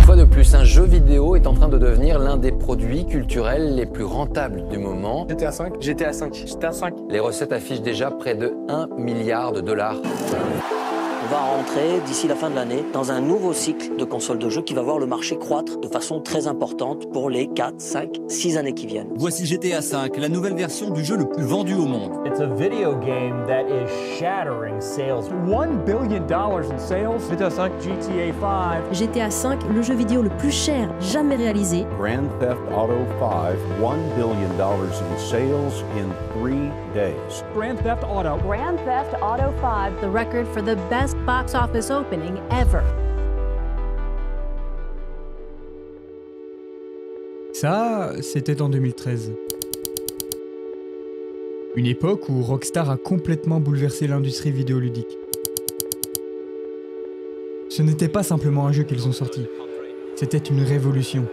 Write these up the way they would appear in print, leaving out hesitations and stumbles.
fois de plus, un jeu vidéo est en train de devenir l'un des produits culturels les plus rentables du moment. GTA 5. GTA 5. GTA 5. Les recettes affichent déjà près de 1 milliard de dollars. On va rentrer d'ici la fin de l'année dans un nouveau cycle de consoles de jeux qui va voir le marché croître de façon très importante pour les 4, 5, 6 années qui viennent. Voici GTA V, la nouvelle version du jeu le plus vendu au monde. It's a video game that is shattering sales. $1 billion in sales. GTA 5, GTA 5. GTA V, le jeu vidéo le plus cher jamais réalisé. Grand Theft Auto 5, $1 billion in sales in 3 days. Grand Theft Auto. Grand Theft Auto 5, the record for the best box office opening ever. Ça, c'était en 2013. Une époque où Rockstar a complètement bouleversé l'industrie vidéoludique. Ce n'était pas simplement un jeu qu'ils ont sorti, c'était une révolution.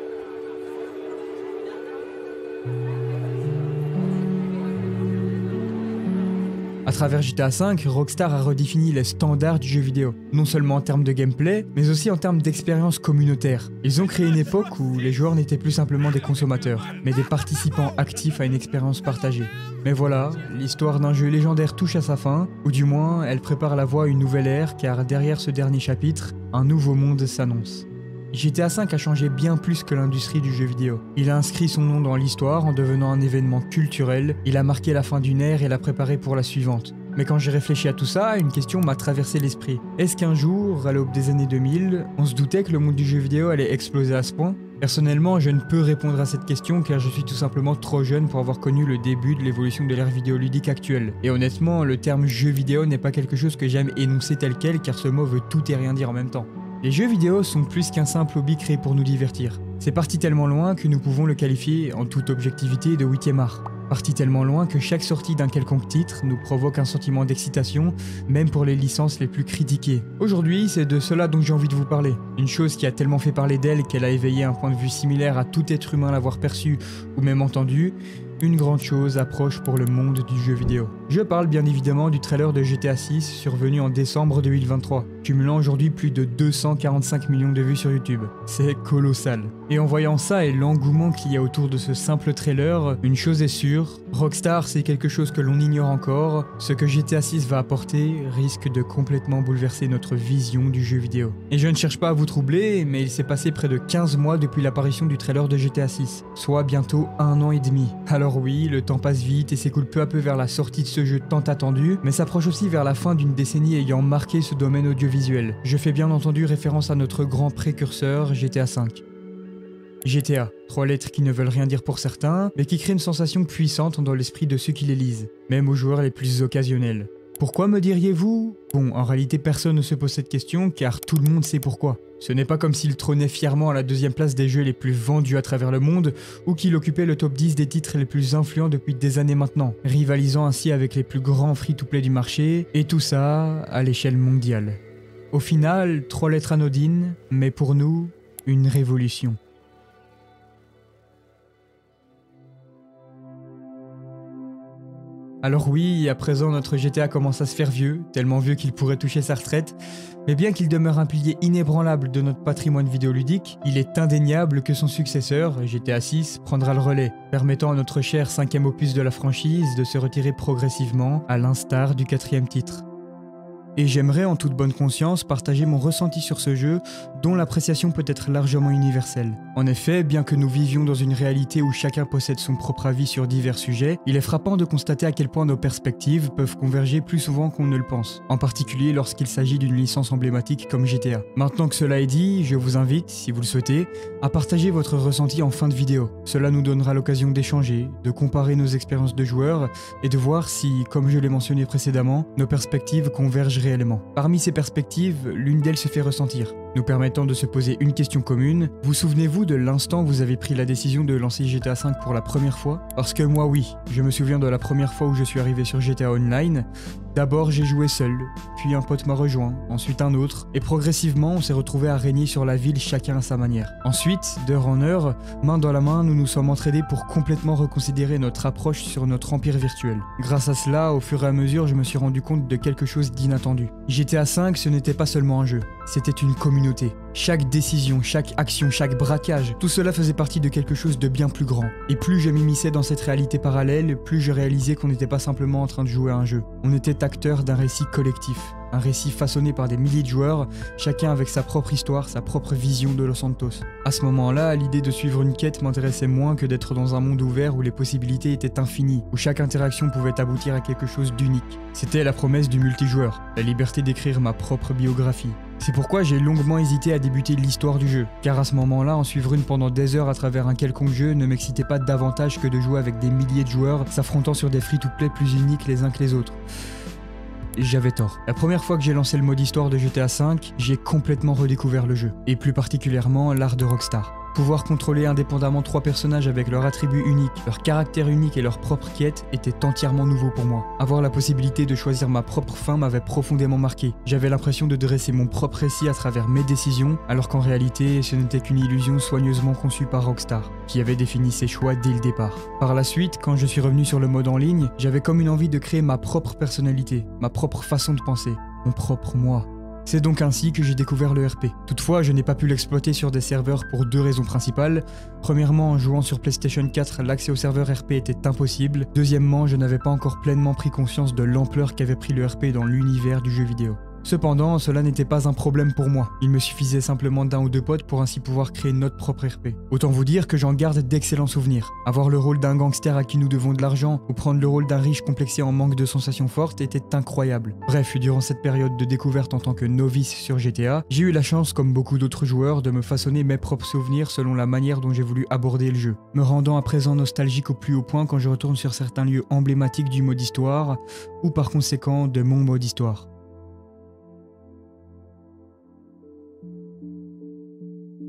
À travers GTA V, Rockstar a redéfini les standards du jeu vidéo, non seulement en termes de gameplay, mais aussi en termes d'expérience communautaire. Ils ont créé une époque où les joueurs n'étaient plus simplement des consommateurs, mais des participants actifs à une expérience partagée. Mais voilà, l'histoire d'un jeu légendaire touche à sa fin, ou du moins, elle prépare la voie à une nouvelle ère, car derrière ce dernier chapitre, un nouveau monde s'annonce. GTA V a changé bien plus que l'industrie du jeu vidéo. Il a inscrit son nom dans l'histoire en devenant un événement culturel, il a marqué la fin d'une ère et l'a préparé pour la suivante. Mais quand j'ai réfléchi à tout ça, une question m'a traversé l'esprit. Est-ce qu'un jour, à l'aube des années 2000, on se doutait que le monde du jeu vidéo allait exploser à ce point ? Personnellement, je ne peux répondre à cette question car je suis tout simplement trop jeune pour avoir connu le début de l'évolution de l'ère vidéoludique actuelle. Et honnêtement, le terme jeu vidéo n'est pas quelque chose que j'aime énoncer tel quel car ce mot veut tout et rien dire en même temps. Les jeux vidéo sont plus qu'un simple hobby créé pour nous divertir. C'est parti tellement loin que nous pouvons le qualifier en toute objectivité de 8e art. Parti tellement loin que chaque sortie d'un quelconque titre nous provoque un sentiment d'excitation, même pour les licences les plus critiquées. Aujourd'hui, c'est de cela dont j'ai envie de vous parler. Une chose qui a tellement fait parler d'elle qu'elle a éveillé un point de vue similaire à tout être humain l'avoir perçu ou même entendu. Une grande chose approche pour le monde du jeu vidéo. Je parle bien évidemment du trailer de GTA 6 survenu en décembre 2023, cumulant aujourd'hui plus de 245 millions de vues sur YouTube. C'est colossal. Et en voyant ça et l'engouement qu'il y a autour de ce simple trailer, une chose est sûre, Rockstar c'est quelque chose que l'on ignore encore, ce que GTA 6 va apporter risque de complètement bouleverser notre vision du jeu vidéo. Et je ne cherche pas à vous troubler, mais il s'est passé près de 15 mois depuis l'apparition du trailer de GTA 6, soit bientôt 1 an et demi. Alors oui, le temps passe vite et s'écoule peu à peu vers la sortie de ce jeu tant attendu, mais s'approche aussi vers la fin d'une décennie ayant marqué ce domaine audiovisuel. Je fais bien entendu référence à notre grand précurseur GTA V. GTA, 3 lettres qui ne veulent rien dire pour certains, mais qui créent une sensation puissante dans l'esprit de ceux qui les lisent, même aux joueurs les plus occasionnels. Pourquoi me diriez-vous ? Bon, en réalité personne ne se pose cette question car tout le monde sait pourquoi. Ce n'est pas comme s'il trônait fièrement à la 2e place des jeux les plus vendus à travers le monde ou qu'il occupait le top 10 des titres les plus influents depuis des années maintenant, rivalisant ainsi avec les plus grands free-to-play du marché, et tout ça à l'échelle mondiale. Au final, 3 lettres anodines, mais pour nous, une révolution. Alors oui, à présent notre GTA commence à se faire vieux, tellement vieux qu'il pourrait toucher sa retraite, mais bien qu'il demeure un pilier inébranlable de notre patrimoine vidéoludique, il est indéniable que son successeur, GTA 6, prendra le relais, permettant à notre cher 5e opus de la franchise de se retirer progressivement, à l'instar du 4e titre. Et j'aimerais en toute bonne conscience partager mon ressenti sur ce jeu dont l'appréciation peut être largement universelle. En effet, bien que nous vivions dans une réalité où chacun possède son propre avis sur divers sujets, il est frappant de constater à quel point nos perspectives peuvent converger plus souvent qu'on ne le pense, en particulier lorsqu'il s'agit d'une licence emblématique comme GTA. Maintenant que cela est dit, je vous invite, si vous le souhaitez, à partager votre ressenti en fin de vidéo. Cela nous donnera l'occasion d'échanger, de comparer nos expériences de joueurs et de voir si, comme je l'ai mentionné précédemment, nos perspectives convergent réellement. Parmi ces perspectives, l'une d'elles se fait ressentir, nous permettant de se poser une question commune. Vous souvenez-vous de l'instant où vous avez pris la décision de lancer GTA V pour la première fois ? Parce que moi oui, je me souviens de la première fois où je suis arrivé sur GTA Online. D'abord j'ai joué seul, puis un pote m'a rejoint, ensuite un autre, et progressivement on s'est retrouvé à régner sur la ville chacun à sa manière. Ensuite, d'heure en heure, main dans la main, nous nous sommes entraînés pour complètement reconsidérer notre approche sur notre empire virtuel. Grâce à cela, au fur et à mesure, je me suis rendu compte de quelque chose d'inattendu. GTA V, ce n'était pas seulement un jeu, c'était une communauté. Chaque décision, chaque action, chaque braquage, tout cela faisait partie de quelque chose de bien plus grand. Et plus je m'immisçais dans cette réalité parallèle, plus je réalisais qu'on n'était pas simplement en train de jouer à un jeu. On était acteur d'un récit collectif. Un récit façonné par des milliers de joueurs, chacun avec sa propre histoire, sa propre vision de Los Santos. À ce moment-là, l'idée de suivre une quête m'intéressait moins que d'être dans un monde ouvert où les possibilités étaient infinies, où chaque interaction pouvait aboutir à quelque chose d'unique. C'était la promesse du multijoueur, la liberté d'écrire ma propre biographie. C'est pourquoi j'ai longuement hésité à débuter l'histoire du jeu, car à ce moment-là, en suivre une pendant des heures à travers un quelconque jeu ne m'excitait pas davantage que de jouer avec des milliers de joueurs s'affrontant sur des free-to-play plus uniques les uns que les autres. J'avais tort. La première fois que j'ai lancé le mode histoire de GTA V, j'ai complètement redécouvert le jeu, et plus particulièrement l'art de Rockstar. Pouvoir contrôler indépendamment 3 personnages avec leurs attributs uniques, leur caractère unique et leur propre quête était entièrement nouveau pour moi. Avoir la possibilité de choisir ma propre fin m'avait profondément marqué. J'avais l'impression de dresser mon propre récit à travers mes décisions, alors qu'en réalité, ce n'était qu'une illusion soigneusement conçue par Rockstar, qui avait défini ses choix dès le départ. Par la suite, quand je suis revenu sur le mode en ligne, j'avais comme une envie de créer ma propre personnalité, ma propre façon de penser, mon propre moi. C'est donc ainsi que j'ai découvert le RP. Toutefois, je n'ai pas pu l'exploiter sur des serveurs pour 2 raisons principales. Premièrement, en jouant sur PlayStation 4, l'accès au serveur RP était impossible. Deuxièmement, je n'avais pas encore pleinement pris conscience de l'ampleur qu'avait pris le RP dans l'univers du jeu vidéo. Cependant, cela n'était pas un problème pour moi. Il me suffisait simplement d'1 ou 2 potes pour ainsi pouvoir créer notre propre RP. Autant vous dire que j'en garde d'excellents souvenirs. Avoir le rôle d'un gangster à qui nous devons de l'argent ou prendre le rôle d'un riche complexé en manque de sensations fortes était incroyable. Bref, durant cette période de découverte en tant que novice sur GTA, j'ai eu la chance, comme beaucoup d'autres joueurs, de me façonner mes propres souvenirs selon la manière dont j'ai voulu aborder le jeu, me rendant à présent nostalgique au plus haut point quand je retourne sur certains lieux emblématiques du mode histoire ou par conséquent de mon mode histoire.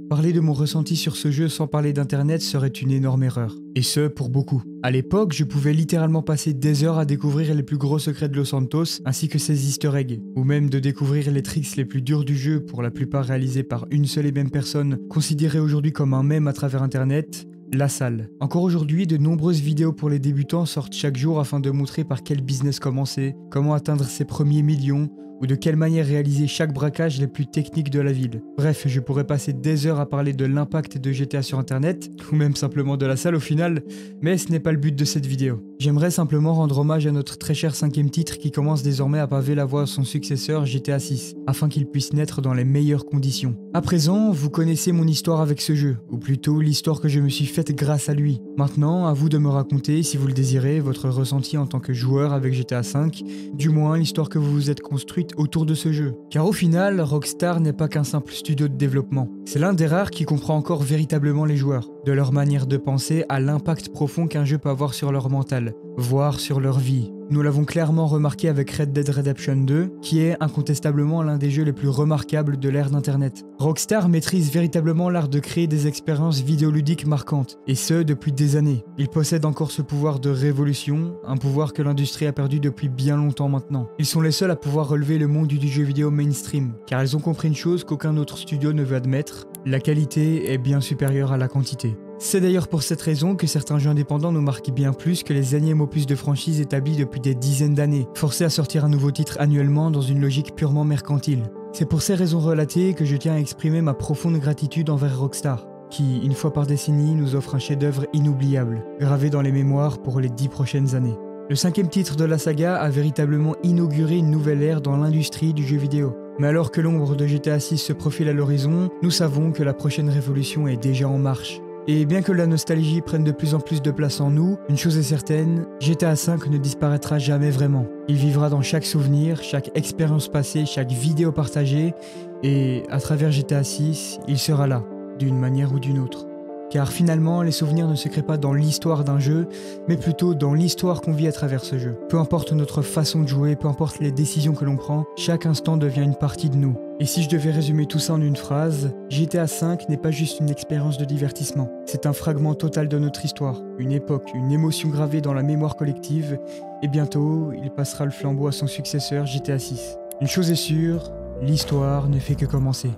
Parler de mon ressenti sur ce jeu sans parler d'internet serait une énorme erreur. Et ce, pour beaucoup. À l'époque, je pouvais littéralement passer des heures à découvrir les plus gros secrets de Los Santos, ainsi que ses easter eggs, ou même de découvrir les tricks les plus durs du jeu, pour la plupart réalisés par une seule et même personne, considérée aujourd'hui comme un mème à travers internet, la salle. Encore aujourd'hui, de nombreuses vidéos pour les débutants sortent chaque jour afin de montrer par quel business commencer, comment atteindre ses premiers millions, ou de quelle manière réaliser chaque braquage les plus techniques de la ville. Bref, je pourrais passer des heures à parler de l'impact de GTA sur internet, ou même simplement de la salle au final, mais ce n'est pas le but de cette vidéo. J'aimerais simplement rendre hommage à notre très cher 5e titre qui commence désormais à paver la voie à son successeur GTA 6, afin qu'il puisse naître dans les meilleures conditions. À présent, vous connaissez mon histoire avec ce jeu, ou plutôt l'histoire que je me suis faite grâce à lui. Maintenant, à vous de me raconter, si vous le désirez, votre ressenti en tant que joueur avec GTA 5, du moins l'histoire que vous vous êtes construite autour de ce jeu. Car au final, Rockstar n'est pas qu'un simple studio de développement. C'est l'un des rares qui comprend encore véritablement les joueurs, de leur manière de penser à l'impact profond qu'un jeu peut avoir sur leur mental, voire sur leur vie. Nous l'avons clairement remarqué avec Red Dead Redemption 2, qui est incontestablement l'un des jeux les plus remarquables de l'ère d'Internet. Rockstar maîtrise véritablement l'art de créer des expériences vidéoludiques marquantes, et ce depuis des années. Il possède encore ce pouvoir de révolution, un pouvoir que l'industrie a perdu depuis bien longtemps maintenant. Ils sont les seuls à pouvoir relever le monde du jeu vidéo mainstream, car ils ont compris une chose qu'aucun autre studio ne veut admettre, la qualité est bien supérieure à la quantité. C'est d'ailleurs pour cette raison que certains jeux indépendants nous marquent bien plus que les énièmes opus de franchise établis depuis des dizaines d'années, forcés à sortir un nouveau titre annuellement dans une logique purement mercantile. C'est pour ces raisons relatées que je tiens à exprimer ma profonde gratitude envers Rockstar, qui, une fois par décennie, nous offre un chef-d'œuvre inoubliable, gravé dans les mémoires pour les 10 prochaines années. Le 5e titre de la saga a véritablement inauguré une nouvelle ère dans l'industrie du jeu vidéo. Mais alors que l'ombre de GTA 6 se profile à l'horizon, nous savons que la prochaine révolution est déjà en marche. Et bien que la nostalgie prenne de plus en plus de place en nous, une chose est certaine, GTA V ne disparaîtra jamais vraiment. Il vivra dans chaque souvenir, chaque expérience passée, chaque vidéo partagée, et à travers GTA 6, il sera là, d'une manière ou d'une autre. Car finalement, les souvenirs ne se créent pas dans l'histoire d'un jeu, mais plutôt dans l'histoire qu'on vit à travers ce jeu. Peu importe notre façon de jouer, peu importe les décisions que l'on prend, chaque instant devient une partie de nous. Et si je devais résumer tout ça en une phrase, GTA V n'est pas juste une expérience de divertissement. C'est un fragment total de notre histoire, une époque, une émotion gravée dans la mémoire collective, et bientôt, il passera le flambeau à son successeur GTA 6. Une chose est sûre, l'histoire ne fait que commencer.